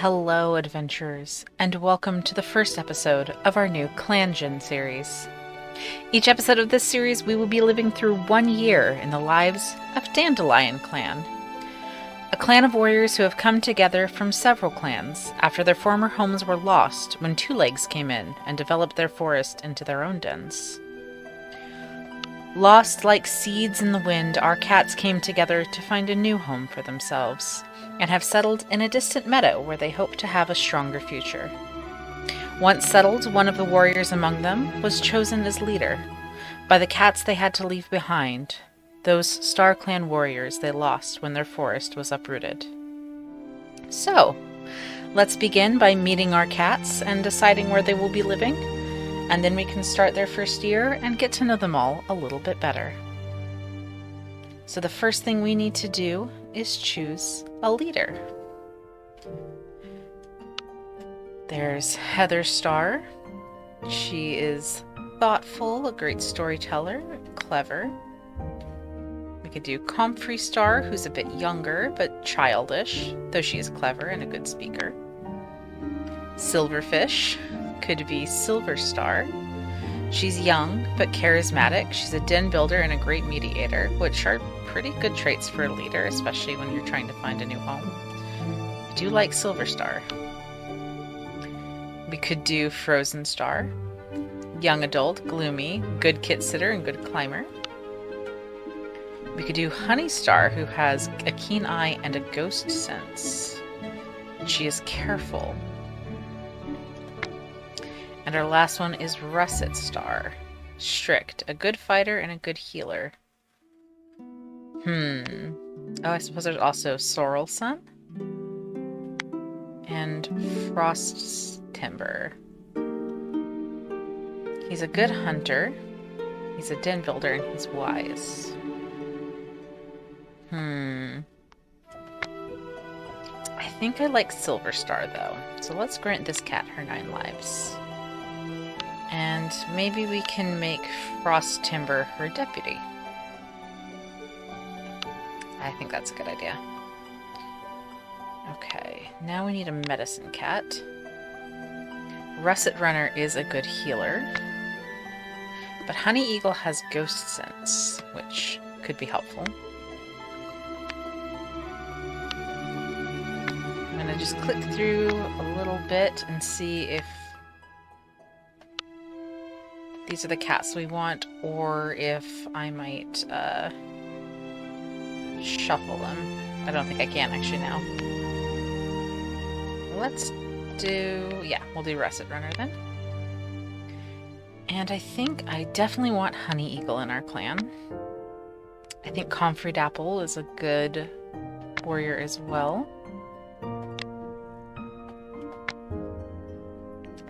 Hello, adventurers, and welcome to the first episode of our new ClanGen series. Each episode of this series, we will be living through 1 year in the lives of DandelionClan, a clan of warriors who have come together from several clans after their former homes were lost when Two Legs came in and developed their forest into their own dens. Lost like seeds in the wind, our cats came together to find a new home for themselves, and have settled in a distant meadow where they hope to have a stronger future. Once settled, one of the warriors among them was chosen as leader by the cats they had to leave behind, those Star Clan warriors they lost when their forest was uprooted. So, let's begin by meeting our cats and deciding where they will be living, and then we can start their first year and get to know them all a little bit better. So the first thing we need to do is choose a leader. There's Heather Star. She is thoughtful, a great storyteller, clever. We could do Comfrey Star, who's a bit younger but childish, though she is clever and a good speaker. Silverfish could be Silver Star. She's young but charismatic. She's a den builder and a great mediator, which are pretty good traits for a leader, especially when you're trying to find a new home. I do like Silver Star. We could do Frozen Star. Young adult, gloomy, good kit sitter, and good climber. We could do Honey Star, who has a keen eye and a ghost sense. She is careful. And our last one is Russet Star. Strict, a good fighter and a good healer. Oh, I suppose there's also Sorrel Sun and Frost Timber. He's a good hunter. He's a den builder and he's wise. I think I like Silver Star though. So let's grant this cat her 9 lives. And maybe we can make Frost Timber her deputy. I think that's a good idea. Okay, now we need a medicine cat. Russet Runner is a good healer. But Honey Eagle has ghost sense, which could be helpful. I'm gonna just click through a little bit and see if these are the cats we want, or if I might shuffle them. I don't think I can actually now. Let's do, yeah, we'll do Russet Runner then. And I think I definitely want Honey Eagle in our clan. I think Comfrey Dapple is a good warrior as well.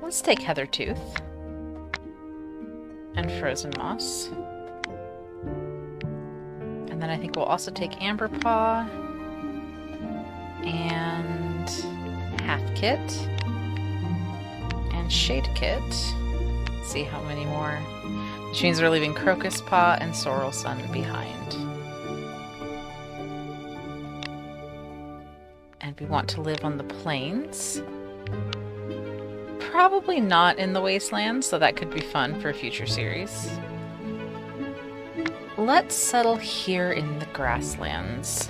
Let's take Heather Tooth and Frozen Moss. And then I think we'll also take Amber Paw and Half Kit and Shade Kit. Let's see how many more. Which means we're leaving Crocus Paw and Sorrel Sun behind. And we want to live on the plains. Probably not in the wastelands, so that could be fun for a future series. Let's settle here in the grasslands.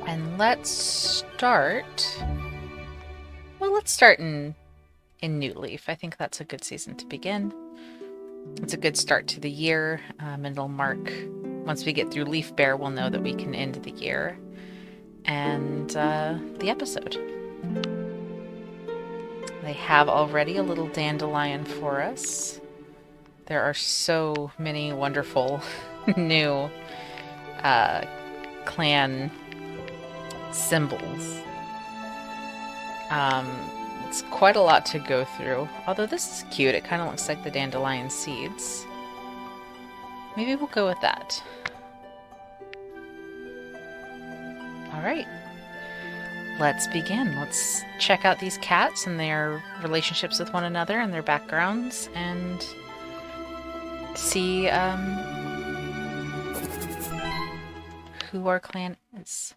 And let's start... Well, let's start in Newleaf. I think that's a good season to begin. It's a good start to the year, and it'll mark... Once we get through Leaf Bear, we'll know that we can end the year. And the episode. They have already a little dandelion for us. There are so many wonderful new clan symbols. It's quite a lot to go through. Although this is cute, it kind of looks like the dandelion seeds. Maybe we'll go with that. Alright. Let's begin. Let's check out these cats and their relationships with one another and their backgrounds and see who our clan is.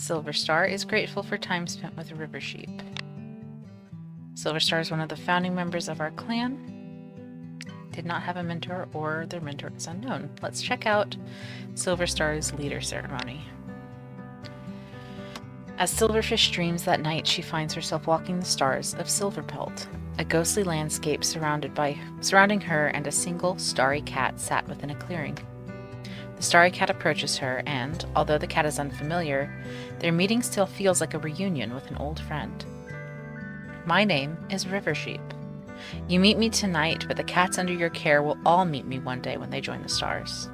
Silverstar is grateful for time spent with River Sheep. Silverstar is one of the founding members of our clan. Did not have a mentor, or their mentor is unknown. Let's check out Silverstar's leader ceremony. As Silverfish dreams that night, she finds herself walking the stars of Silverpelt, a ghostly landscape surrounding her, and a single starry cat sat within a clearing. The starry cat approaches her, and, although the cat is unfamiliar, their meeting still feels like a reunion with an old friend. My name is River Sheep. You meet me tonight, but the cats under your care will all meet me one day when they join the stars.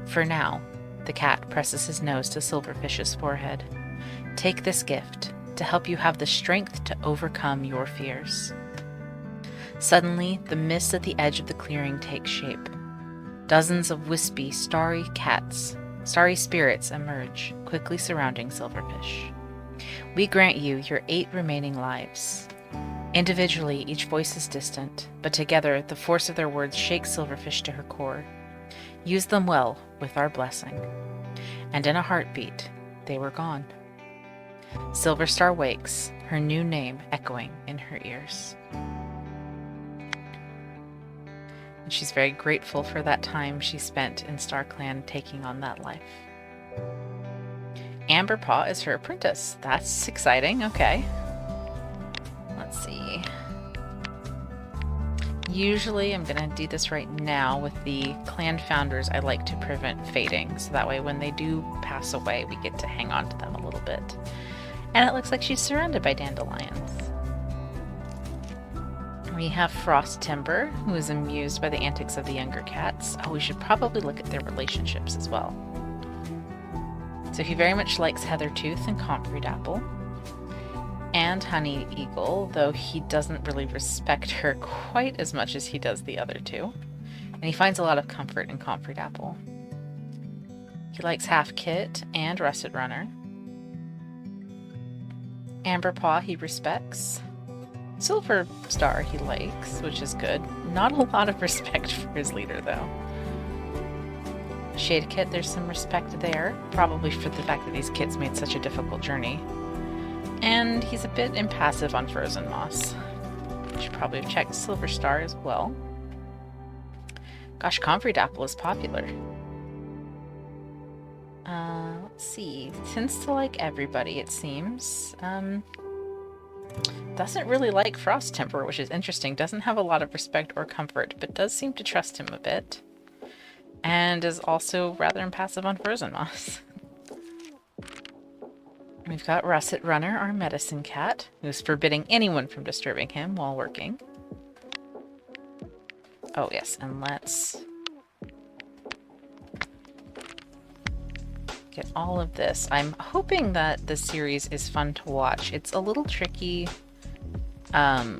For now, the cat presses his nose to Silverfish's forehead. Take this gift to help you have the strength to overcome your fears. Suddenly, the mist at the edge of the clearing takes shape. Dozens of wispy, starry spirits emerge, quickly surrounding Silverfish. We grant you your 8 remaining lives. Individually, each voice is distant, but together, the force of their words shakes Silverfish to her core. Use them well, with our blessing. And in a heartbeat, they were gone. Silverstar wakes, her new name echoing in her ears. And she's very grateful for that time she spent in StarClan taking on that life. Amberpaw is her apprentice. That's exciting. Okay. Let's see. Usually I'm going to do this right now with the clan founders. I like to prevent fading, so that way when they do pass away, we get to hang on to them a little bit. And it looks like she's surrounded by dandelions. We have Frost Timber, who is amused by the antics of the younger cats. Oh, we should probably look at their relationships as well. So he very much likes Heathertooth and Comfrey Dapple. And Honey Eagle, though he doesn't really respect her quite as much as he does the other two. And he finds a lot of comfort in Comfrey Dapple. He likes Half Kit and Russet Runner. Amberpaw he respects. Silverstar he likes, which is good. Not a lot of respect for his leader, though. Shadekit, there's some respect there, probably for the fact that these kids made such a difficult journey. And he's a bit impassive on Frozen Moss. Should probably have checked Silverstar as well. Gosh, Comfrey Dapple is popular. Let's see. Tends to like everybody, it seems. Doesn't really like Frost Temper, which is interesting. Doesn't have a lot of respect or comfort, but does seem to trust him a bit. And is also rather impassive on Frozen Moss. We've got Russet Runner, our medicine cat, who's forbidding anyone from disturbing him while working. Oh yes, and let's get all of this. I'm hoping that the series is fun to watch. It's a little tricky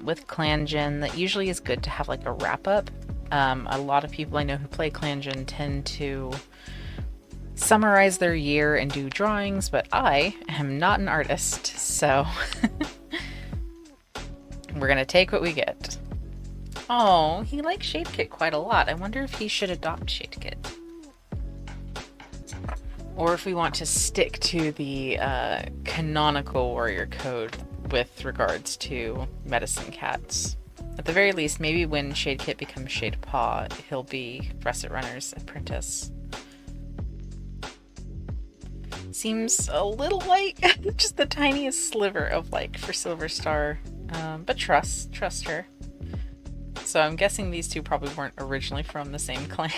with ClanGen. That usually is good to have like a wrap-up. A lot of people I know who play ClanGen tend to summarize their year and do drawings, but I am not an artist, so we're gonna take what we get. Oh, he likes Shadekit quite a lot. I wonder if he should adopt Shadekit. Or if we want to stick to the canonical warrior code with regards to medicine cats. At the very least, maybe when Shadekit becomes Shadepaw, he'll be Russet Runner's apprentice. Seems a little like just the tiniest sliver of like for Silverstar, but trust her. So I'm guessing these two probably weren't originally from the same clan.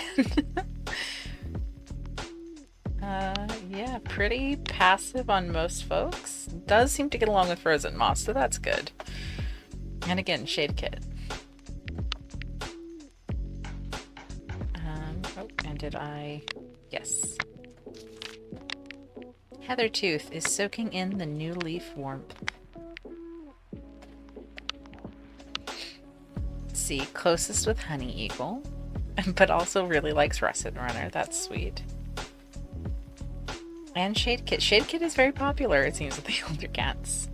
Yeah, pretty passive on most folks. Does seem to get along with Frozen Moss, so that's good. And again, Shadekit. Oh, and did I... Yes. Heathertooth is soaking in the Newleaf warmth. Let's see, closest with Honey Eagle, but also really likes Russet Runner. That's sweet. And Shadekit. Shadekit is very popular, it seems, with the older cats.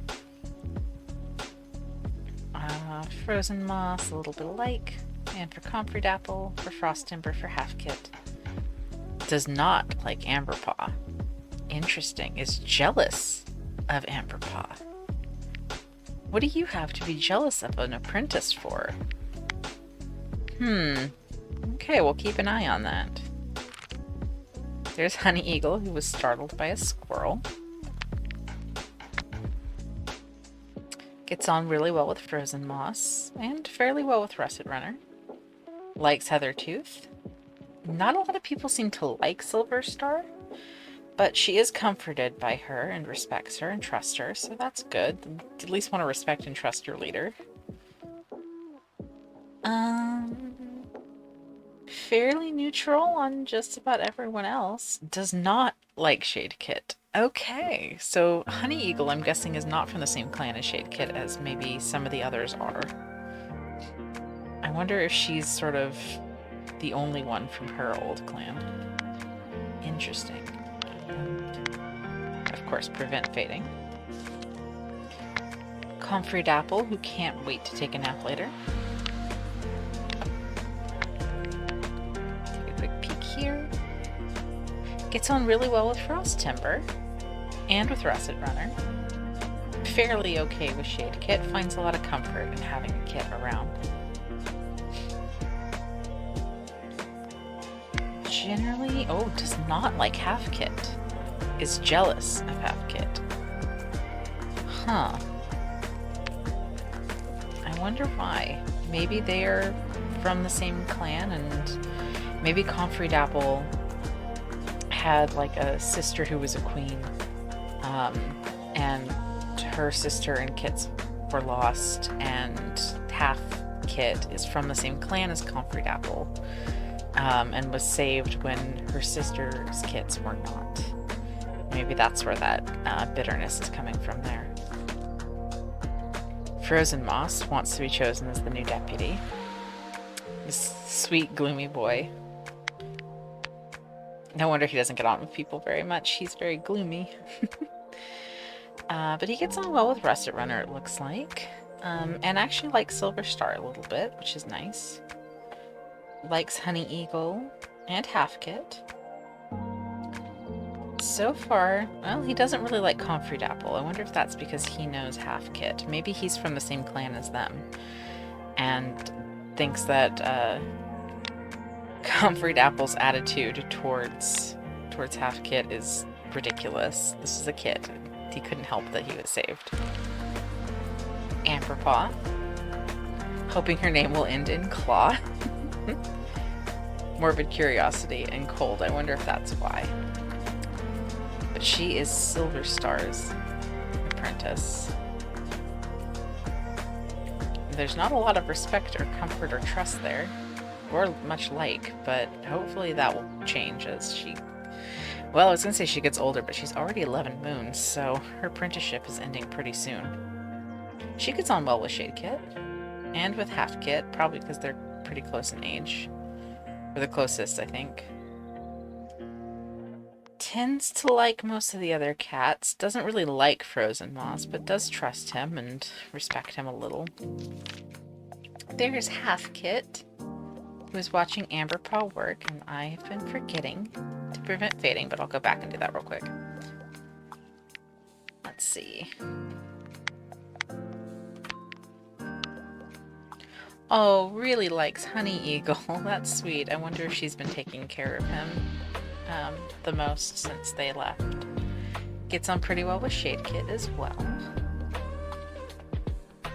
Frozen Moss, a little bit alike. And for Comfrey Dapple, for Frost Timber, for Half Kit. Does not like Amberpaw. Interesting. Is jealous of Amberpaw. What do you have to be jealous of an apprentice for? Okay, we'll keep an eye on that. There's Honey Eagle, who was startled by a squirrel. Gets on really well with Frozen Moss, and fairly well with Russet Runner. Likes Heathertooth. Not a lot of people seem to like Silver Star, but she is comforted by her and respects her and trusts her, so that's good. At least want to respect and trust your leader. Fairly neutral on just about everyone else. Does not like Shadekit. Okay, so Honey Eagle, I'm guessing, is not from the same clan as Shadekit as maybe some of the others are. I wonder if she's sort of the only one from her old clan. Interesting. And of course, prevent fading. Comfrey Dapple, who can't wait to take a nap later. Here. Gets on really well with Frost Timber and with Russet Runner. Fairly okay with Shadekit, finds a lot of comfort in having a kit around. Generally, does not like Half-Kit. Is jealous of Half-Kit. Huh. I wonder why. Maybe they're from the same clan, and maybe Comfrey Dapple had like a sister who was a queen, and her sister and kits were lost, and Half-Kit is from the same clan as Comfrey Dapple, and was saved when her sister's kits were not. Maybe that's where that bitterness is coming from there. Frozen Moss wants to be chosen as the new deputy. This sweet, gloomy boy. No wonder he doesn't get on with people very much. He's very gloomy. But he gets on well with Russet Runner, it looks like. And actually likes Silver Star a little bit, which is nice. Likes Honey Eagle and Half-Kit. So far, well, he doesn't really like Comfrey Dapple. I wonder if that's because he knows Half-Kit. Maybe he's from the same clan as them and thinks that Comfrey Dapple's attitude towards Half-Kit is ridiculous. This is a kid. He couldn't help that he was saved. Amberpaw, hoping her name will end in Claw. Morbid Curiosity and Cold. I wonder if that's why. But she is Silver Star's apprentice. There's not a lot of respect or comfort or trust there, or much like, but hopefully that will change as she... Well, I was going to say she gets older, but she's already 11 moons, so her apprenticeship is ending pretty soon. She gets on well with Shadekit, and with Half-Kit, probably because they're pretty close in age. Or the closest, I think. Tends to like most of the other cats. Doesn't really like Frozen Moss, but does trust him and respect him a little. There's Half-Kit, who is watching Amberpaw work, and I've been forgetting to prevent fading, but I'll go back and do that real quick. Let's see. Oh, really likes Honey Eagle. That's sweet. I wonder if she's been taking care of him the most since they left. Gets on pretty well with Shadekit as well.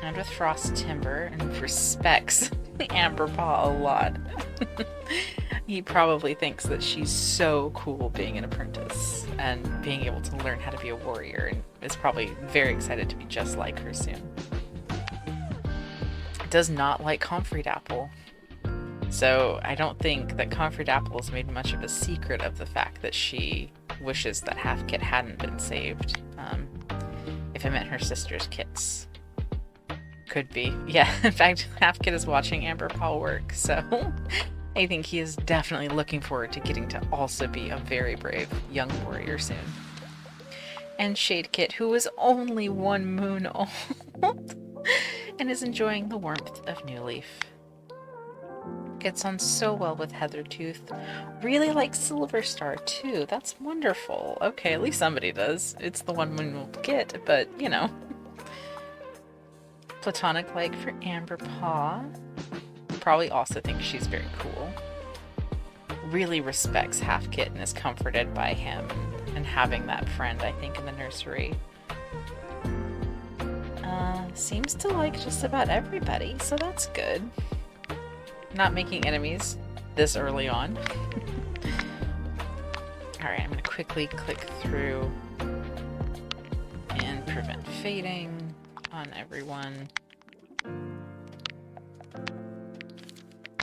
And with Frost Timber, and respects Amberpaw a lot. He probably thinks that she's so cool being an apprentice and being able to learn how to be a warrior, and is probably very excited to be just like her soon. Does not like Comfrey Dapple. So I don't think that Comfrey Dapple has made much of a secret of the fact that she wishes that Half-Kit hadn't been saved. If it meant her sister's kits. Could be. Yeah, in fact, Half-Kit is watching Amberpaw work, so I think he is definitely looking forward to getting to also be a very brave young warrior soon. And Shadekit, who is only 1 moon old and is enjoying the warmth of Newleaf. Gets on so well with Heathertooth. Really likes Silverstar too. That's wonderful. Okay, at least somebody does. It's the one we will get, but you know. Platonic like for Amberpaw. Probably also thinks she's very cool. Really respects Halfkit and is comforted by him and having that friend, I think, in the nursery. Seems to like just about everybody, so that's good. Not making enemies this early on. Alright, I'm going to quickly click through and prevent fading on everyone.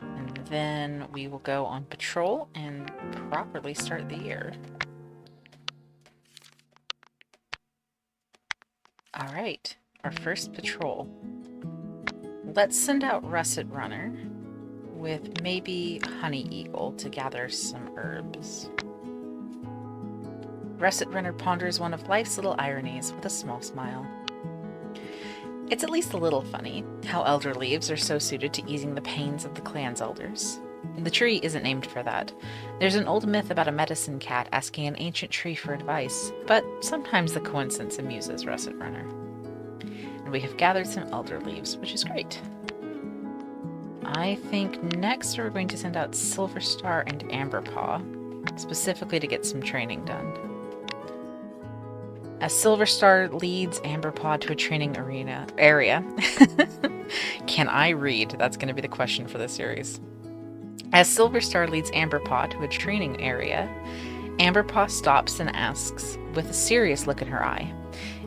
And then we will go on patrol and properly start the year. Alright, our first patrol. Let's send out Russet Runner with maybe Honey Eagle to gather some herbs. Russet Runner ponders one of life's little ironies with a small smile. It's at least a little funny how elder leaves are so suited to easing the pains of the clan's elders. The tree isn't named for that. There's an old myth about a medicine cat asking an ancient tree for advice, but sometimes the coincidence amuses Russet Runner. And we have gathered some elder leaves, which is great. I think next we're going to send out Silverstar and Amberpaw, specifically to get some training done. As Silverstar leads Amberpaw to a training area. Can I read? That's going to be the question for the series. As Silverstar leads Amberpaw to a training area, Amberpaw stops and asks, with a serious look in her eye,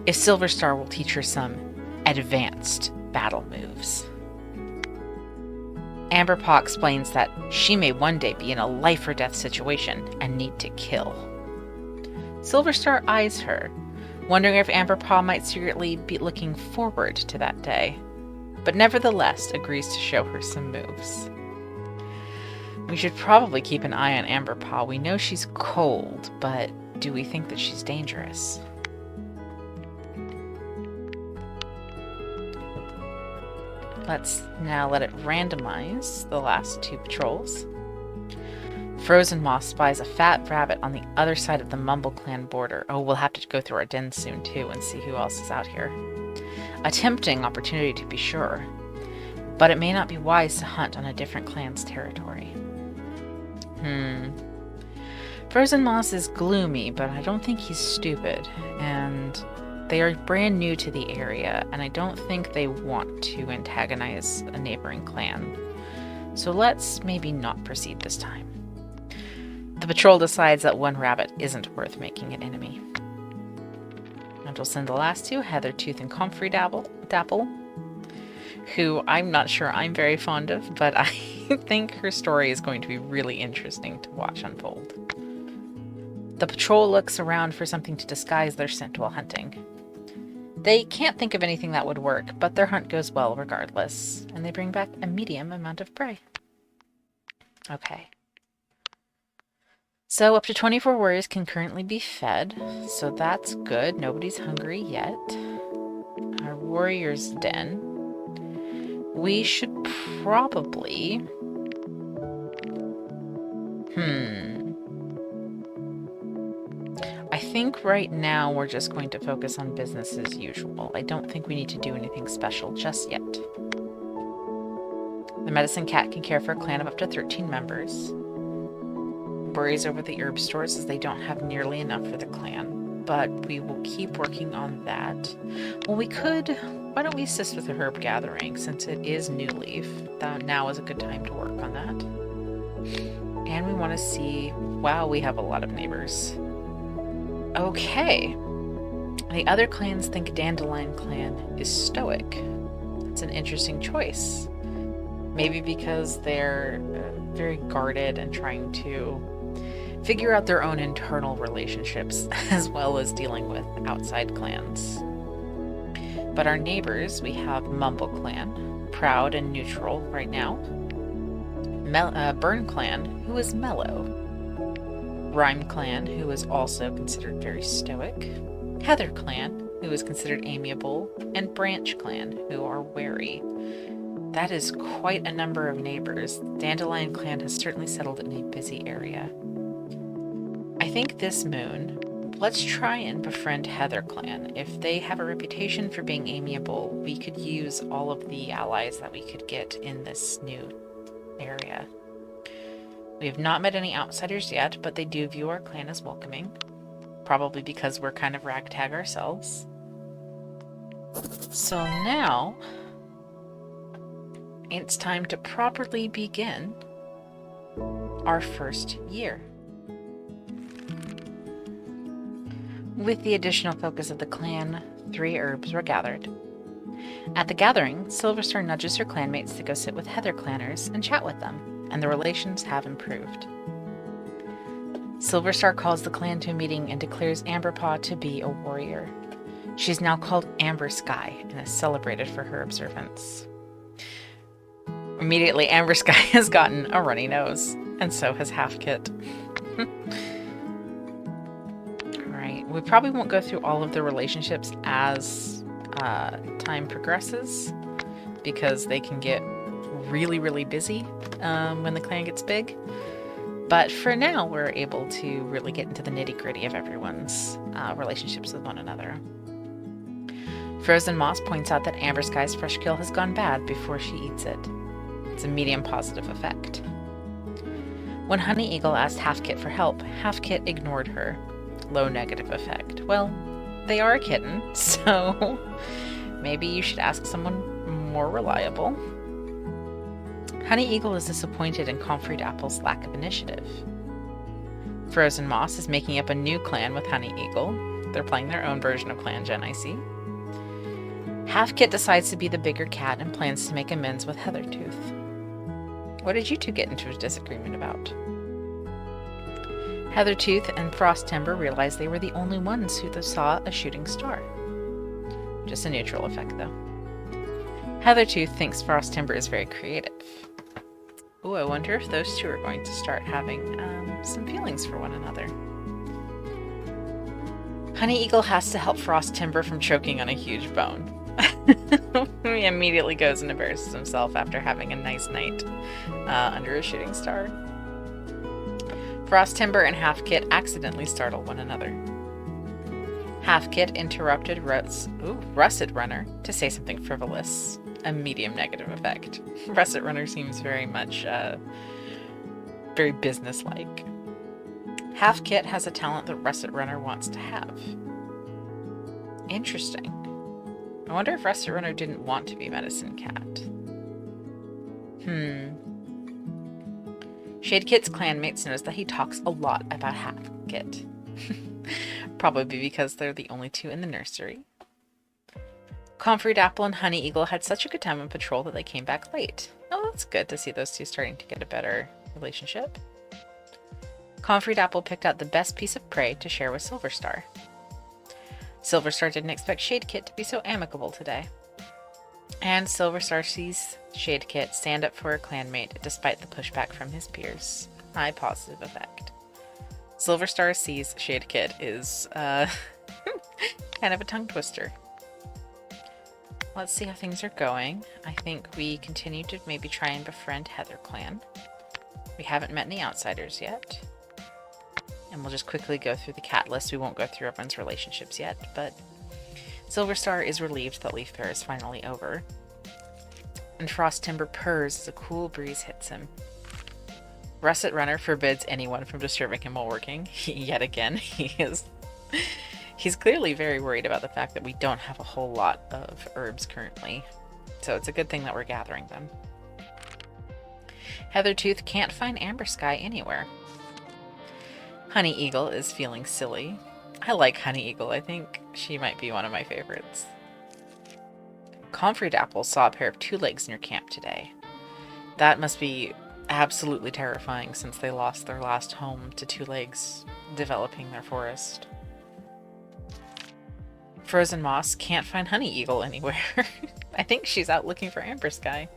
if Silverstar will teach her some advanced battle moves. Amberpaw explains that she may one day be in a life or death situation and need to kill. Silverstar eyes her, wondering if Amberpaw might secretly be looking forward to that day, but nevertheless agrees to show her some moves. We should probably keep an eye on Amberpaw. We know she's cold, but do we think that she's dangerous? Let's now let it randomize the last two patrols. Frozen Moss spies a fat rabbit on the other side of the Mumble Clan border. Oh, we'll have to go through our den soon, too, and see who else is out here. A tempting opportunity, to be sure, but it may not be wise to hunt on a different clan's territory. Frozen Moss is gloomy, but I don't think he's stupid, and they are brand new to the area, and I don't think they want to antagonize a neighboring clan. So let's maybe not proceed this time. The patrol decides that one rabbit isn't worth making an enemy. And we'll send the last two, Heathertooth and Comfrey Dapple, who I'm not sure I'm very fond of, but I think her story is going to be really interesting to watch unfold. The patrol looks around for something to disguise their scent while hunting. They can't think of anything that would work, but their hunt goes well regardless, and they bring back a medium amount of prey. Okay. So up to 24 warriors can currently be fed, so that's good. Nobody's hungry yet. Our warrior's den. We should probably... I think right now we're just going to focus on business as usual. I don't think we need to do anything special just yet. The medicine cat can care for a clan of up to 13 members. Worries over the herb stores as they don't have nearly enough for the clan, but we will keep working on that. Well, why don't we assist with the herb gathering since it is Newleaf? Now is a good time to work on that. And we want to see, wow, we have a lot of neighbors. Okay. The other clans think DandelionClan is stoic. It's an interesting choice. Maybe because they're very guarded and trying to figure out their own internal relationships as well as dealing with outside clans. But our neighbors, we have Mumble Clan, proud and neutral right now. Burn Clan, who is mellow. Rhyme Clan, who is also considered very stoic. Heather Clan, who is considered amiable. And Branch Clan, who are wary. That is quite a number of neighbors. DandelionClan has certainly settled in a busy area. I think this moon, let's try and befriend HeatherClan. If they have a reputation for being amiable, we could use all of the allies that we could get in this new area. We have not met any outsiders yet, but they do view our clan as welcoming. Probably because we're kind of ragtag ourselves. So now, it's time to properly begin our first year. With the additional focus of the clan, 3 herbs were gathered. At the gathering, Silverstar nudges her clanmates to go sit with HeatherClanners and chat with them, and the relations have improved. Silverstar calls the clan to a meeting and declares Amberpaw to be a warrior. She's now called Amber Sky and is celebrated for her observance. Immediately, Amber Sky has gotten a runny nose, and so has Half-Kit. Alright, we probably won't go through all of the relationships as time progresses, because they can get really, really busy when the clan gets big. But for now, we're able to really get into the nitty-gritty of everyone's relationships with one another. Frozen Moss points out that Amber Sky's fresh kill has gone bad before she eats it. It's a medium positive effect. When Honey Eagle asked Half-Kit for help, Half-Kit ignored her. Low negative effect. Well, they are a kitten, so maybe you should ask someone more reliable. Honey Eagle is disappointed in Comfrey Apple's lack of initiative. Frozen Moss is making up a new clan with Honey Eagle. They're playing their own version of ClanGen, I see. Half-Kit decides to be the bigger cat and plans to make amends with Heathertooth. What did you two get into a disagreement about? Heathertooth and Frost Timber realized they were the only ones who saw a shooting star. Just a neutral effect, though. Heathertooth thinks Frost Timber is very creative. Ooh, I wonder if those two are going to start having some feelings for one another. Honey Eagle has to help Frost Timber from choking on a huge bone. He immediately goes and embarrasses himself after having a nice night under a shooting star. Frost Timber and Half-Kit accidentally startle one another. Half-Kit interrupted Russet Runner to say something frivolous. A medium negative effect. Russet Runner seems very much very businesslike. Half-Kit has a talent that Russet Runner wants to have. Interesting. I wonder if Russet Runner didn't want to be Medicine Cat. Shadekit's clanmates notice that he talks a lot about Half-Kit. Probably because they're the only two in the nursery. Comfrey Apple and Honey Eagle had such a good time on patrol that they came back late. Oh, that's good to see those two starting to get a better relationship. Comfrey Apple picked out the best piece of prey to share with Silverstar. Silverstar didn't expect Shadekit to be so amicable today. And Silverstar sees Shadekit stand up for her clanmate despite the pushback from his peers. High positive effect. Silverstar sees Shadekit is kind of a tongue twister. Let's see how things are going. I think we continue to maybe try and befriend HeatherClan. We haven't met any outsiders yet. And we'll just quickly go through the cat list. We won't go through everyone's relationships yet, but Silverstar is relieved that Leaf Fair is finally over. And Frost Timber purrs as a cool breeze hits him. Russet Runner forbids anyone from disturbing him while working. Yet again, he's clearly very worried about the fact that we don't have a whole lot of herbs currently. So it's a good thing that we're gathering them. Heathertooth can't find Amber Sky anywhere. Honey Eagle is feeling silly. I like Honey Eagle. I think she might be one of my favorites. Comfrey Apple saw a pair of 2 legs near camp today. That must be absolutely terrifying since they lost their last home to 2 legs developing their forest. Frozen Moss can't find Honey Eagle anywhere. I think she's out looking for Amber Sky.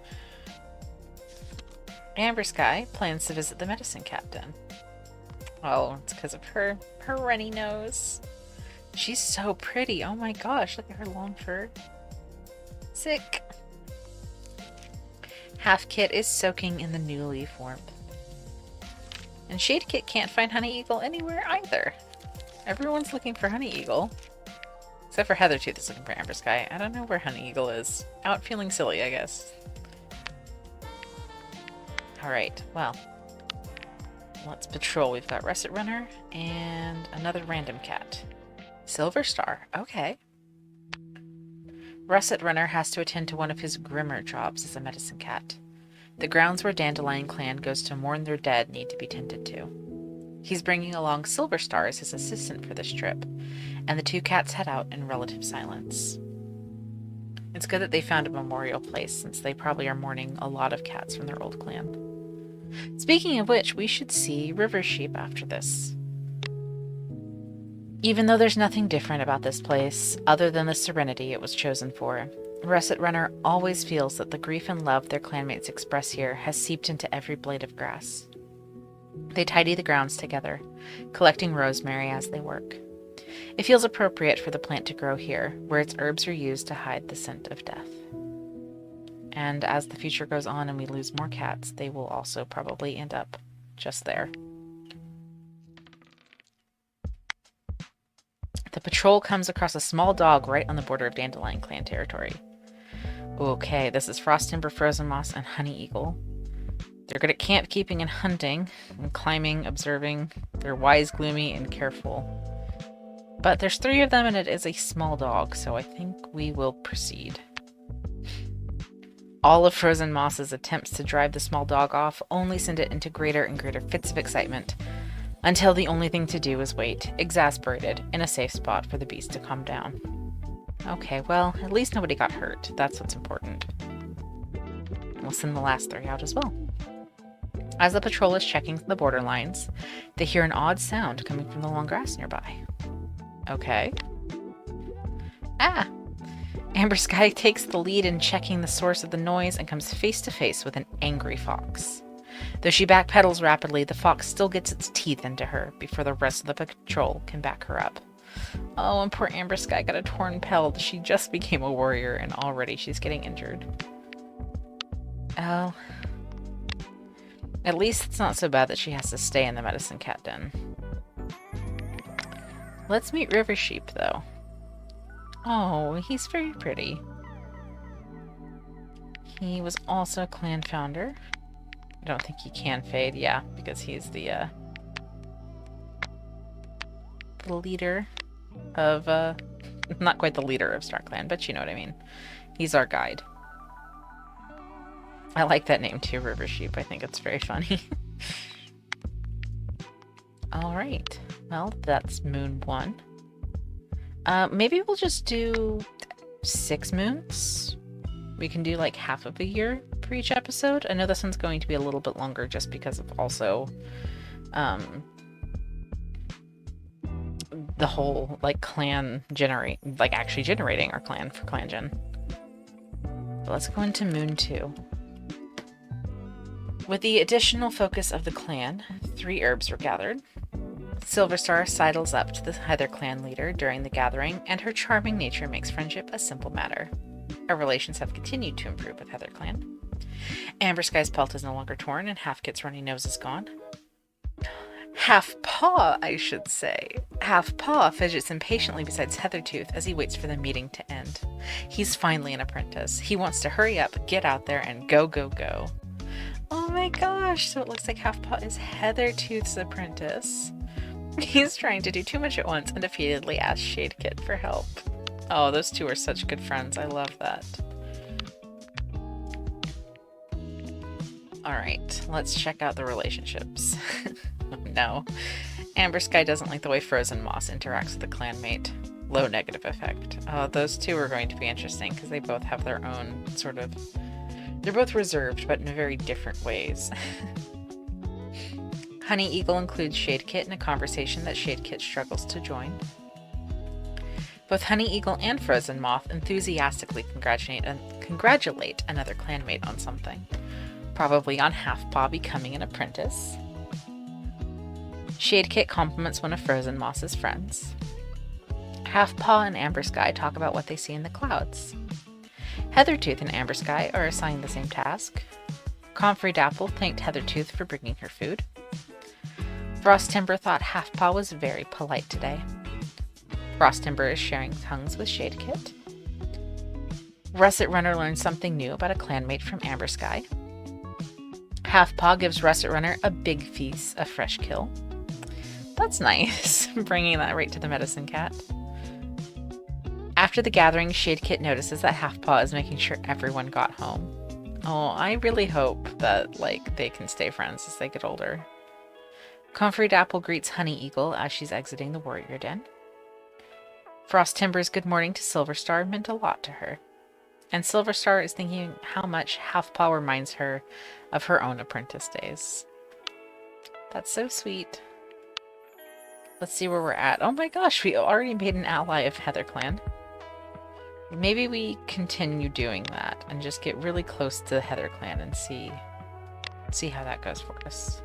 Amber Sky plans to visit the Medicine Cat Den. Oh, it's because of her runny nose. She's so pretty. Oh my gosh, look at her long fur. Sick. Half-Kit is soaking in the Newleaf warmth. And Shade-Kit can't find Honey Eagle anywhere either. Everyone's looking for Honey Eagle. Except for Heathertooth is looking for Amber Sky. I don't know where Honey Eagle is. Out feeling silly, I guess. Alright, well. Let's patrol. We've got Russet Runner and another random cat. Silver Star. Okay. Russet Runner has to attend to one of his grimmer jobs as a medicine cat. The grounds where DandelionClan goes to mourn their dead need to be tended to. He's bringing along Silver Star as his assistant for this trip, and the two cats head out in relative silence. It's good that they found a memorial place, since they probably are mourning a lot of cats from their old clan. Speaking of which, we should see River Sheep after this. Even though there's nothing different about this place, other than the serenity it was chosen for, Russet Runner always feels that the grief and love their clanmates express here has seeped into every blade of grass. They tidy the grounds together, collecting rosemary as they work. It feels appropriate for the plant to grow here, where its herbs are used to hide the scent of death. And as the future goes on and we lose more cats, they will also probably end up just there. The patrol comes across a small dog right on the border of DandelionClan territory. Okay, this is Frost Timber, Frozen Moss, and Honey Eagle. They're good at camp keeping and hunting, and climbing, observing. They're wise, gloomy, and careful. But there's 3 of them and it is a small dog, so I think we will proceed. All of Frozen Moss's attempts to drive the small dog off only send it into greater and greater fits of excitement, until the only thing to do is wait, exasperated, in a safe spot for the beast to calm down. Okay, well, at least nobody got hurt. That's what's important. We'll send the last 3 out as well. As the patrol is checking the borderlines, they hear an odd sound coming from the long grass nearby. Okay. Ah! Amber Sky takes the lead in checking the source of the noise and comes face to face with an angry fox. Though she backpedals rapidly, the fox still gets its teeth into her before the rest of the patrol can back her up. Oh, and poor Amber Sky got a torn pelt. She just became a warrior and already she's getting injured. Oh. At least it's not so bad that she has to stay in the medicine cat den. Let's meet River Sheep, though. Oh, he's very pretty. He was also a clan founder. I don't think he can fade, yeah, because he's the leader of, not quite the leader of Star Clan, but you know what I mean. He's our guide. I like that name too, River Sheep. I think it's very funny. Alright, well, that's Moon 1. Maybe we'll just do 6 moons. We can do like half of a year for each episode. I know this one's going to be a little bit longer just because of also the whole like clan actually generating our clan for ClanGen. But let's go into Moon 2. With the additional focus of the clan, 3 herbs were gathered. Silver Star sidles up to the Heather clan leader during the gathering, and her charming nature makes friendship a simple matter. Our relations have continued to improve with Heather clan. Amber Sky's pelt is no longer torn, and Half-Kit's runny nose is gone. Half-Paw, I should say. Half-Paw fidgets impatiently beside Heathertooth as he waits for the meeting to end. He's finally an apprentice. He wants to hurry up, get out there, and go, go, go. Oh my gosh, so it looks like Half-Paw is Heathertooth's apprentice. He's trying to do too much at once and defeatedly asks Shade-Kit for help. Oh, those two are such good friends. I love that. Alright, let's check out the relationships. No. Amber Sky doesn't like the way Frozen Moss interacts with a clanmate. Low negative effect. Those two are going to be interesting because they both have their own sort of... They're both reserved, but in very different ways. Honey Eagle includes Shade-Kit in a conversation that Shade-Kit struggles to join. Both Honey Eagle and Frozen Moth enthusiastically congratulate another clanmate on something. Probably on Half-Paw becoming an apprentice. Shade-Kit compliments one of Frozen Moss's friends. Half-Paw and Amber Sky talk about what they see in the clouds. Heathertooth and Amber Sky are assigned the same task. Comfrey Dapple thanked Heathertooth for bringing her food. Frost Timber thought Halfpaw was very polite today. Frost Timber is sharing tongues with Shadekit. Russet Runner learned something new about a clanmate from Amber Sky. Halfpaw gives Russet Runner a big piece of fresh kill. That's nice, bringing that right to the medicine cat. After the gathering, Shadekit notices that Halfpaw is making sure everyone got home. Oh, I really hope that, they can stay friends as they get older. Comfrey Dapple greets Honey Eagle as she's exiting the warrior den. Frost Timber's good morning to Silverstar meant a lot to her. And Silverstar is thinking how much Halfpaw reminds her of her own apprentice days. That's so sweet. Let's see where we're at. Oh my gosh, we already made an ally of HeatherClan. Maybe we continue doing that and just get really close to HeatherClan and see how that goes for us.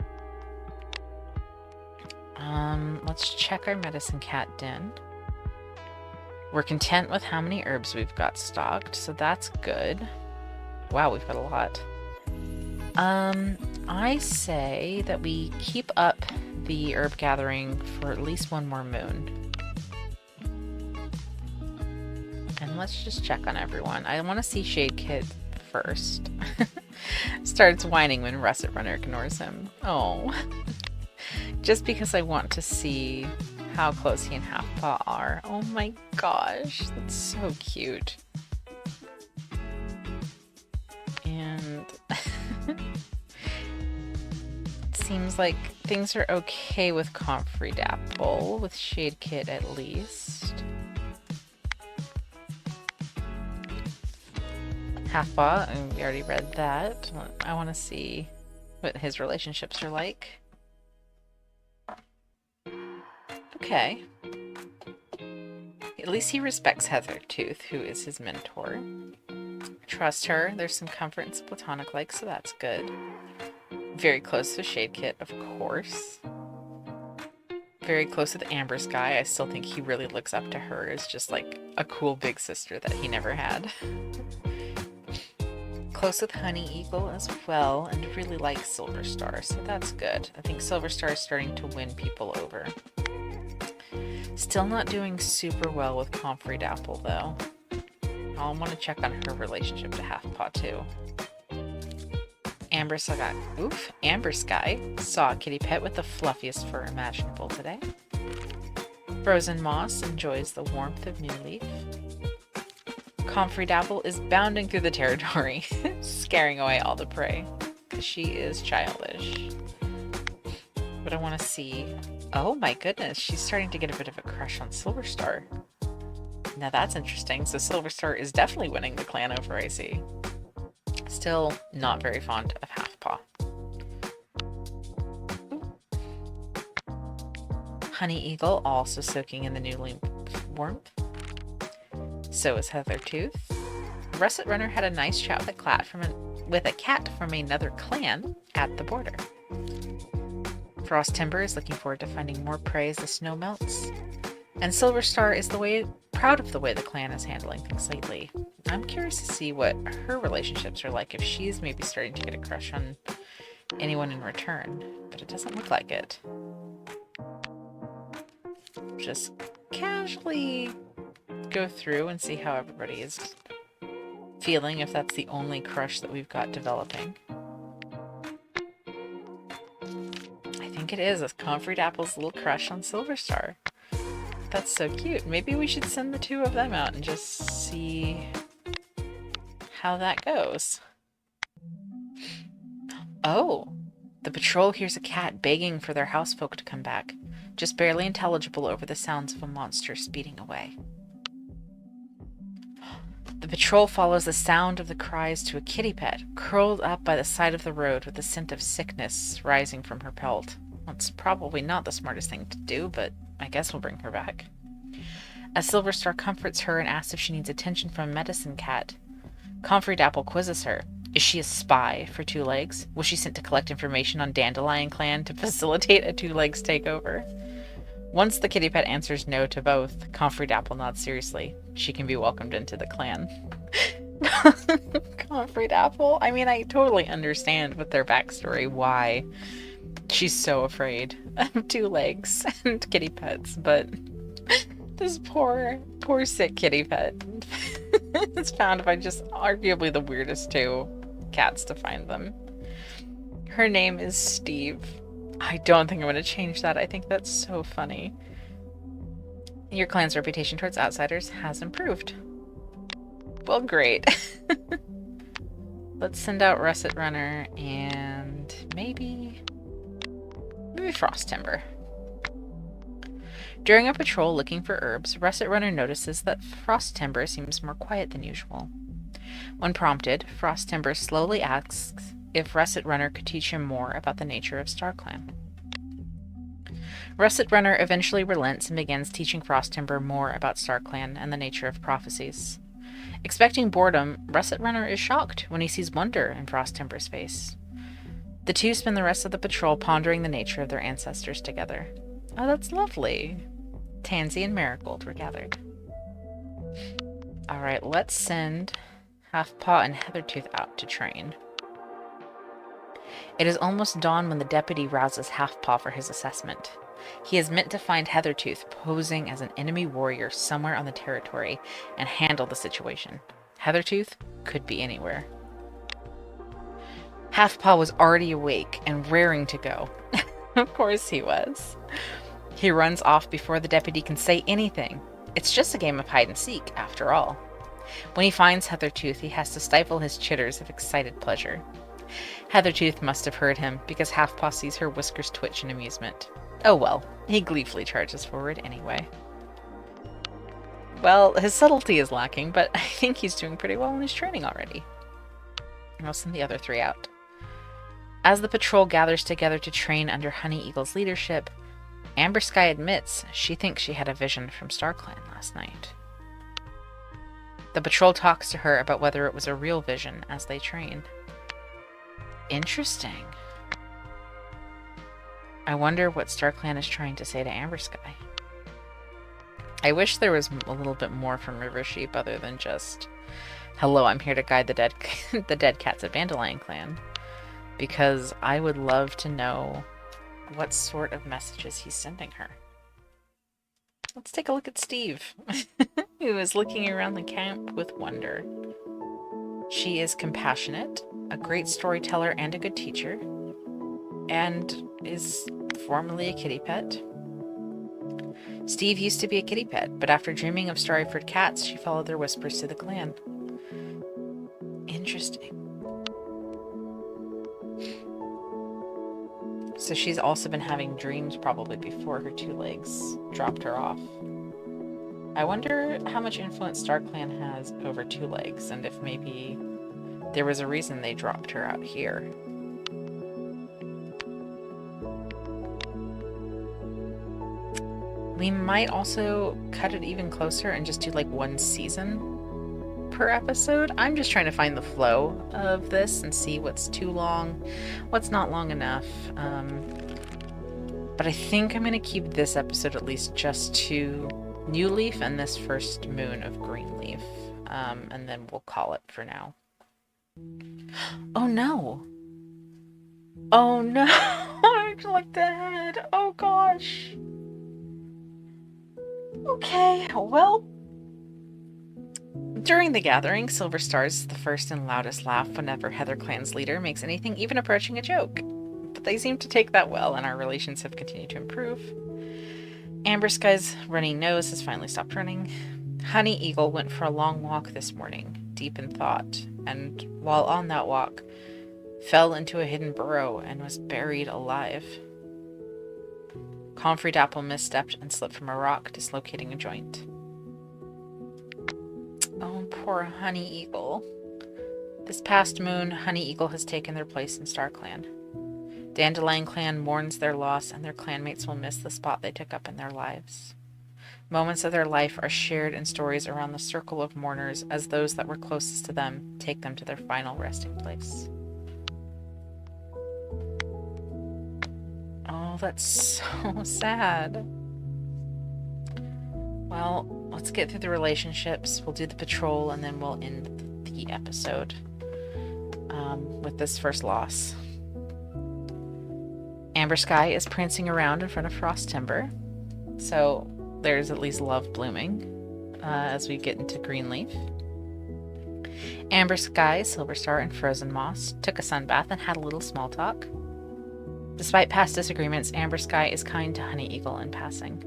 Let's check our medicine cat den. We're content with how many herbs we've got stocked, so that's good. Wow, we've got a lot. I say that we keep up the herb gathering for at least one more moon. And let's just check on everyone. I want to see Shadekit first. Starts whining when Russet Runner ignores him. Oh. Just because I want to see how close he and Halfpaw are. Oh my gosh, that's so cute. And it seems like things are okay with Comfrey Dapple, with Shadekit at least. Halfpaw, and we already read that. I want to see what his relationships are like. Okay. At least he respects Heathertooth, who is his mentor. Trust her. There's some comfort and some platonic-like, so that's good. Very close to Shadekit, of course. Very close with Amber Sky. I still think he really looks up to her as just like a cool big sister that he never had. Close with Honey Eagle as well, and really likes Silverstar, so that's good. I think Silverstar is starting to win people over. Still not doing super well with Comfrey Dapple, though. I'll want to check on her relationship to Halfpaw, too. Amber Sky saw a kitty pet with the fluffiest fur imaginable today. Frozen Moss enjoys the warmth of Newleaf. Comfrey Dapple is bounding through the territory, scaring away all the prey, because she is childish. But I want to see... Oh my goodness, she's starting to get a bit of a crush on Silverstar. Now that's interesting. So Silverstar is definitely winning the clan over, I see. Still not very fond of Halfpaw. Honey Eagle also soaking in the Newleaf warmth. So is Heathertooth. Russet Runner had a nice chat with a cat from another clan at the border. Frost Timber is looking forward to finding more prey as the snow melts. And Silverstar is proud of the way the clan is handling things lately. I'm curious to see what her relationships are like, if she's maybe starting to get a crush on anyone in return. But it doesn't look like it. Just casually go through and see how everybody is feeling, if that's the only crush that we've got developing. I think it is. It's Comfrey Dapple's little crush on Silverstar. That's so cute. Maybe we should send the two of them out and just see how that goes. Oh, the patrol hears a cat begging for their housefolk to come back, just barely intelligible over the sounds of a monster speeding away. The patrol follows the sound of the cries to a kitty pet, curled up by the side of the road with the scent of sickness rising from her pelt. That's probably not the smartest thing to do, but I guess we'll bring her back. As Silverstar comforts her and asks if she needs attention from a medicine cat, Comfrey Dapple quizzes her. Is she a spy for Two Legs? Was she sent to collect information on DandelionClan to facilitate a Two Legs takeover? Once the kitty pet answers no to both, Comfrey Dapple nods seriously. She can be welcomed into the clan. Comfrey Apple? I mean, I totally understand with their backstory why she's so afraid of two legs and kitty pets, but this poor, poor sick kitty pet is found by just arguably the weirdest two cats to find them. Her name is Steve. I don't think I'm going to change that. I think that's so funny. Your clan's reputation towards outsiders has improved. Well, great. Let's send out Russet Runner and maybe Frost Timber. During a patrol looking for herbs, Russet Runner notices that Frost Timber seems more quiet than usual. When prompted, Frost Timber slowly asks if Russet Runner could teach him more about the nature of StarClan. Russet Runner eventually relents and begins teaching Frost Timber more about StarClan and the nature of prophecies. Expecting boredom, Russet Runner is shocked when he sees wonder in Frost Timber's face. The two spend the rest of the patrol pondering the nature of their ancestors together. Oh, that's lovely. Tansy and Marigold were gathered. Alright, let's send Halfpaw and Heathertooth out to train. It is almost dawn when the deputy rouses Halfpaw for his assessment. He is meant to find Heathertooth posing as an enemy warrior somewhere on the territory and handle the situation. Heathertooth could be anywhere. Halfpaw was already awake and raring to go. Of course he was. He runs off before the deputy can say anything. It's just a game of hide and seek, after all. When he finds Heathertooth, he has to stifle his chitters of excited pleasure. Heathertooth must have heard him, because Halfpaw sees her whiskers twitch in amusement. Oh well, he gleefully charges forward anyway. Well, his subtlety is lacking, but I think he's doing pretty well in his training already. I'll send the other three out. As the patrol gathers together to train under Honey Eagle's leadership, Amber Sky admits she thinks she had a vision from StarClan last night. The patrol talks to her about whether it was a real vision as they train. Interesting. I wonder what StarClan is trying to say to Amber Sky. I wish there was a little bit more from River Sheep other than just, hello, I'm here to guide the dead cats of DandelionClan. Because I would love to know what sort of messages he's sending her. Let's take a look at Steve, who is looking around the camp with wonder. She is compassionate, a great storyteller and a good teacher, and is formerly a kitty pet. Steve used to be a kitty pet, but after dreaming of Starryford cats, she followed their whispers to the clan. Interesting. So she's also been having dreams probably before her two legs dropped her off. I wonder how much influence StarClan has over two legs, and if maybe there was a reason they dropped her out here. We might also cut it even closer and just do like one season per episode. I'm just trying to find the flow of this and see what's too long, what's not long enough. But I think I'm going to keep this episode at least just to Newleaf and this first moon of Greenleaf. And then we'll call it for now. Oh no! Oh no! I like the head! Oh gosh! Okay, well... During the gathering, Silver Stars is the first and loudest laugh whenever HeatherClan's leader makes anything even approaching a joke. But they seem to take that well, and our relations have continued to improve. Amber Sky's runny nose has finally stopped running. Honey Eagle went for a long walk this morning, deep in thought, and while on that walk, fell into a hidden burrow and was buried alive. Comfrey Dapple misstepped and slipped from a rock, dislocating a joint. Oh, poor Honey Eagle. This past moon, Honey Eagle has taken their place in StarClan. DandelionClan mourns their loss, and their clanmates will miss the spot they took up in their lives. Moments of their life are shared in stories around the circle of mourners as those that were closest to them take them to their final resting place. Oh, that's so sad. Well, let's get through the relationships, we'll do the patrol, and then we'll end the shaky episode with this first loss. Amber Sky is prancing around in front of Frost Timber, so there's at least love blooming as we get into Greenleaf. Amber Sky, Silver Star, and Frozen Moss took a sunbath and had a little small talk. Despite past disagreements, Amber Sky is kind to Honey Eagle in passing.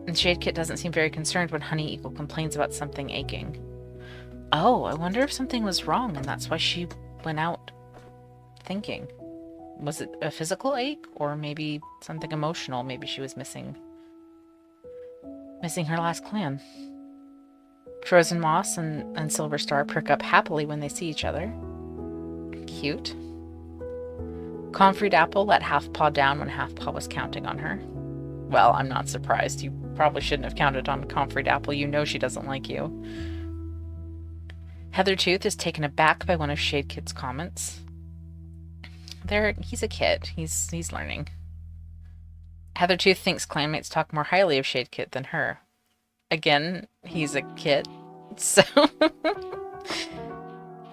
And Shade Kit doesn't seem very concerned when Honey Eagle complains about something aching. Oh, I wonder if something was wrong and that's why she went out thinking. Was it a physical ache or maybe something emotional? Maybe she was missing her last clan. Frozen Moss and Silver Star perk up happily when they see each other. Cute. Comfreyed Apple let Half Paw down when Half Paw was counting on her. Well, I'm not surprised. You probably shouldn't have counted on Comfreyed Apple. You know she doesn't like you. Heathertooth is taken aback by one of Shade Kit's comments. He's a kid. He's learning. Heathertooth thinks clanmates talk more highly of Shade Kit than her. Again, he's a kid. So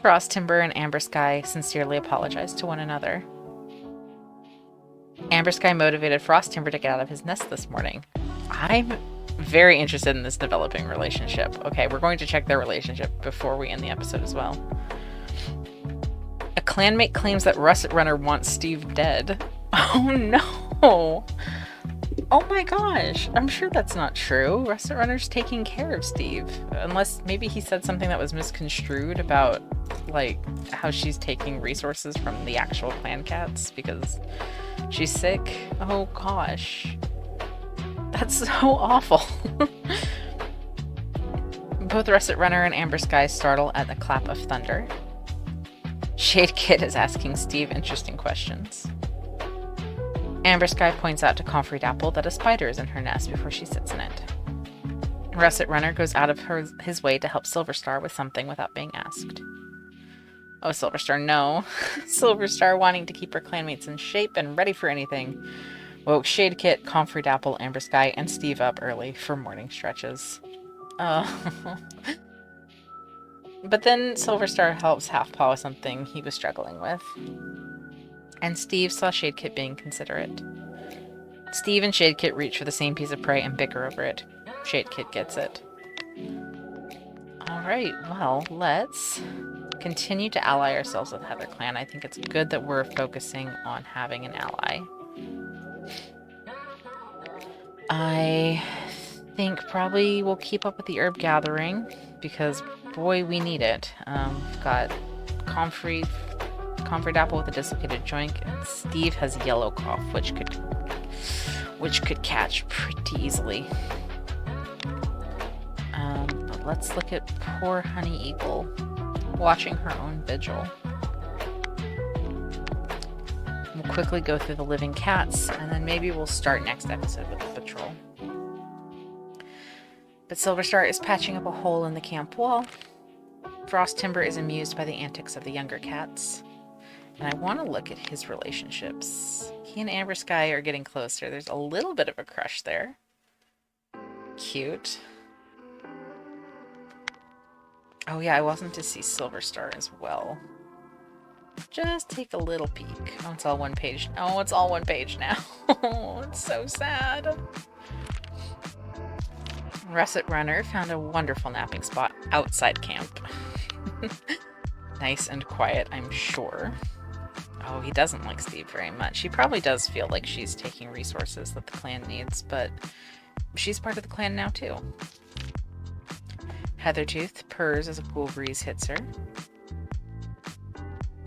Frost Timber and Amber Sky sincerely apologize to one another. Amber Sky motivated Frost Timber to get out of his nest this morning. I'm very interested in this developing relationship. Okay, we're going to check their relationship before we end the episode as well. A clanmate claims that Russet Runner wants Steve dead. Oh no! Oh my gosh, I'm sure that's not true. Russet Runner's taking care of Steve. Unless maybe he said something that was misconstrued about, like, how she's taking resources from the actual clan cats because she's sick. Oh gosh. That's so awful. Both Russet Runner and Amber Sky startle at the clap of thunder. Shade Kit is asking Steve interesting questions. Amber Sky points out to Comfreyed Apple that a spider is in her nest before she sits in it. Russet Runner goes out of his way to help Silver Star with something without being asked. Oh, Silver Star, no. Silver Star, wanting to keep her clanmates in shape and ready for anything, woke Shade Kit, Comfreyed Apple, Amber Sky, and Steve up early for morning stretches. Oh. But then Silver Star helps Half Paw with something he was struggling with. And Steve saw Shade Kit being considerate. Steve and Shade Kit reach for the same piece of prey and bicker over it. Shade Kit gets it. Alright, well, let's continue to ally ourselves with Heather Clan. I think it's good that we're focusing on having an ally. I think probably we'll keep up with the herb gathering because, boy, we need it. We've got Comfreyed Apple with a dislocated joint, and Steve has yellow cough, which could catch pretty easily. But let's look at poor Honey Eagle watching her own vigil. We'll quickly go through the living cats, and then maybe we'll start next episode with the patrol. But Silver Star is patching up a hole in the camp wall. Frost Timber is amused by the antics of the younger cats. And I want to look at his relationships. He and Amber Sky are getting closer. There's a little bit of a crush there. Cute. Oh yeah, I wasn't to see Silver Star as well. Just take a little peek. Oh, it's all one page. Oh, it's all one page now. Oh, it's so sad. Russet Runner found a wonderful napping spot outside camp. Nice and quiet, I'm sure. Oh, he doesn't like Steve very much. He probably does feel like she's taking resources that the clan needs, but she's part of the clan now too. Heathertooth purrs as a cool breeze hits her.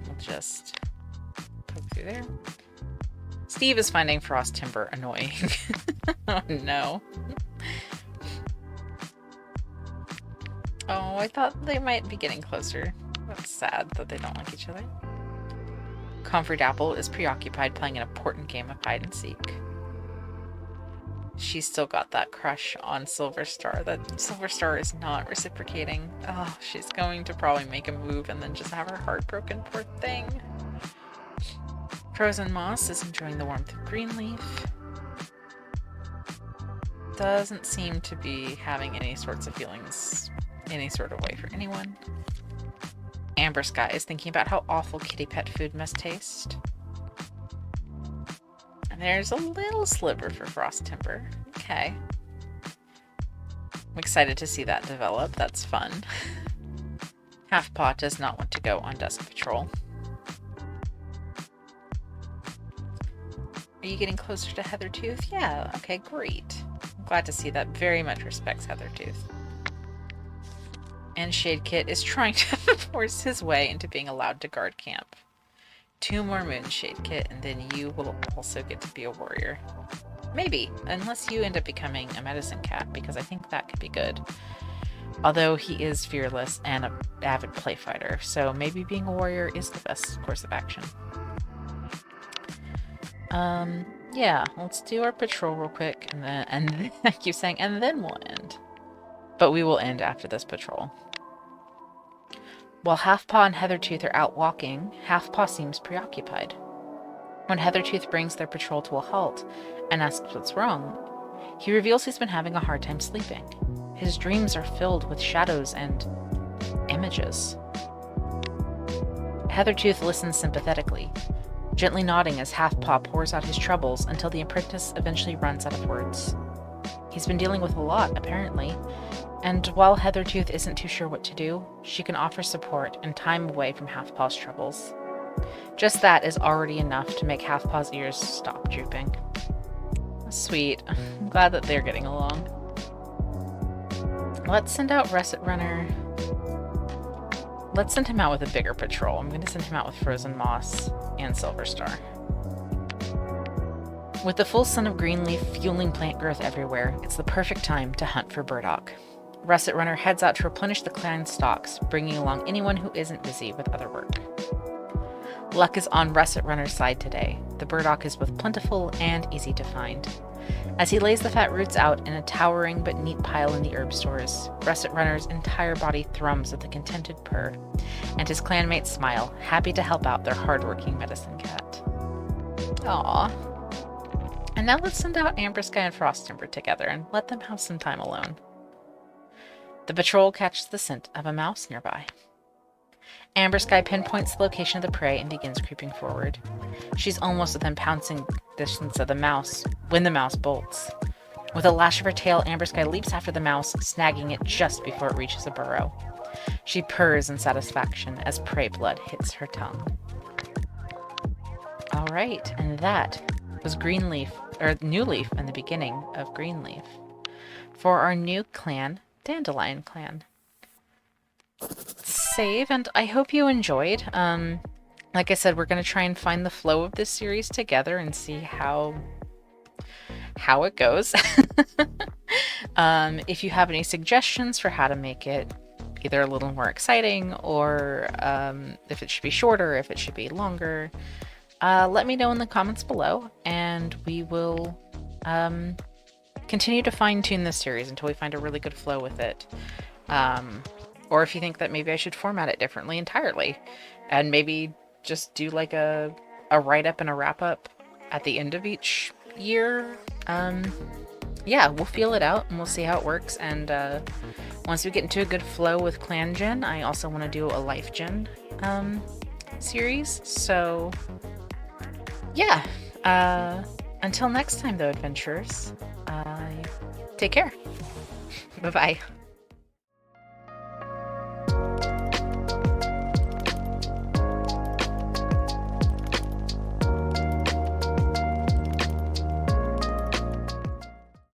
We'll just poke through there. Steve is finding Frost Timber annoying. Oh no. Oh, I thought they might be getting closer. That's sad that they don't like each other. Comfreyed Apple is preoccupied playing an important game of hide and seek. She's still got that crush on Silver Star. That Silver Star is not reciprocating. Oh, she's going to probably make a move and then just have her heart broken, poor thing. Frozen Moss is enjoying the warmth of Greenleaf. Doesn't seem to be having any sorts of feelings any sort of way for anyone. Amber Sky is thinking about how awful kitty pet food must taste. And there's a little sliver for Frost Timber. Okay. I'm excited to see that develop. That's fun. Half Paw does not want to go on Dusk Patrol. Are you getting closer to Heathertooth? Yeah, okay, great. I'm glad to see that. Very much respects Heathertooth. And Shadekit is trying to force his way into being allowed to guard camp. 2 more moons, Shadekit, and then you will also get to be a warrior. Maybe, unless you end up becoming a medicine cat, because I think that could be good. Although he is fearless and an avid play fighter, so maybe being a warrior is the best course of action. Yeah, let's do our patrol real quick, and then I keep saying, and then we'll end. But we will end after this patrol. While Half Paw and Heathertooth are out walking, Half Paw seems preoccupied. When Heathertooth brings their patrol to a halt and asks what's wrong, he reveals he's been having a hard time sleeping. His dreams are filled with shadows and images. Heathertooth listens sympathetically, gently nodding as Half Paw pours out his troubles until the apprentice eventually runs out of words. He's been dealing with a lot, apparently, and while Heathertooth isn't too sure what to do, she can offer support and time away from Half Paw's troubles. Just that is already enough to make Half Paw's ears stop drooping. Sweet. I'm glad that they're getting along. Let's send out Russet Runner. Let's send him out with a bigger patrol. I'm going to send him out with Frozen Moss and Silver Star. With the full sun of Greenleaf fueling plant growth everywhere, it's the perfect time to hunt for burdock. Russet Runner heads out to replenish the clan stocks, bringing along anyone who isn't busy with other work. Luck is on Russet Runner's side today. The burdock is both plentiful and easy to find. As he lays the fat roots out in a towering but neat pile in the herb stores, Russet Runner's entire body thrums with a contented purr, and his clanmates smile, happy to help out their hardworking medicine cat. Aww. And now let's send out Amber Sky and Frost Timber together and let them have some time alone. The patrol catches the scent of a mouse nearby. Amber Sky pinpoints the location of the prey and begins creeping forward. She's almost within pouncing distance of the mouse when the mouse bolts. With a lash of her tail, Amber Sky leaps after the mouse, snagging it just before it reaches a burrow. She purrs in satisfaction as prey blood hits her tongue. Alright, and that was Newleaf in the beginning of Greenleaf. For our new clan, DandelionClan. Save, and I hope you enjoyed. Like I said, we're going to try and find the flow of this series together and see how it goes. If you have any suggestions for how to make it either a little more exciting or if it should be shorter, if it should be longer, let me know in the comments below, and we will continue to fine-tune this series until we find a really good flow with it. Or if you think that maybe I should format it differently entirely, and maybe just do like a write-up and a wrap-up at the end of each year. Yeah, we'll feel it out and we'll see how it works. And once we get into a good flow with ClanGen, I also want to do a LifeGen series. So yeah, until next time though, adventurers, take care. Bye-bye.